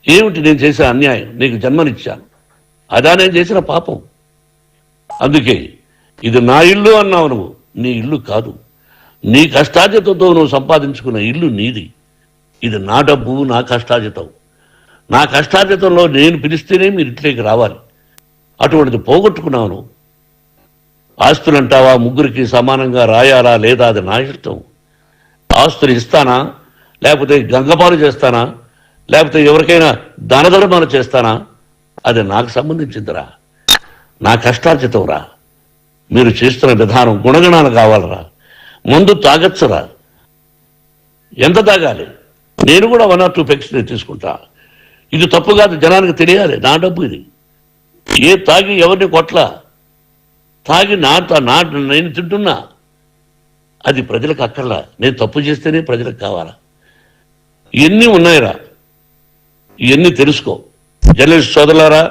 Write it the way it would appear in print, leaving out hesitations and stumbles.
ఏమిటి నేను చేసిన అన్యాయం? నీకు జన్మనిచ్చాను, అదా నేను చేసిన పాపం. అందుకే ఇది నా ఇల్లు అన్నావు. నువ్వు నీ ఇల్లు కాదు, నీ కష్టార్జితంతో నువ్వు సంపాదించుకున్న ఇల్లు నీది. ఇది నా డబ్బు, నా కష్టార్జితం. నా కష్టార్జితంలో నేను పిలిస్తేనే మీరు ఇంట్లోకి రావాలి. అటువంటిది పోగొట్టుకున్నావు నువ్వు. ఆస్తులు అంటావా, ముగ్గురికి సమానంగా రాయాలా లేదా అది నా ఇష్టం. ఆస్తులు ఇస్తానా, లేకపోతే గంగపాలు చేస్తానా, లేకపోతే ఎవరికైనా దానధర్మాలు చేస్తానా, అది నాకు సంబంధించిందిరా, నా కష్టార్జితం రా. మీరు చేస్తున్న విధానం గుణగణాలు కావాలరా. ముందు తాగచ్చురా, ఎంత తాగాలి? నేను కూడా 1 or 2 పెగ్స్ తీసుకుంటా. ఇది తప్పు కాదు, జనానికి తెలియాలి. నా డబ్బు ఇది. ఏ తాగి ఎవరిని కొట్లా, తాగి నేను తింటున్నా, అది ప్రజలకు అక్కర్లా. నేను తప్పు చేస్తేనే ప్రజలకు కావాలా. ఇవన్నీ ఉన్నాయిరా, ఇవన్నీ తెలుసుకో. జర్నలిస్ట్ సోదరులారా,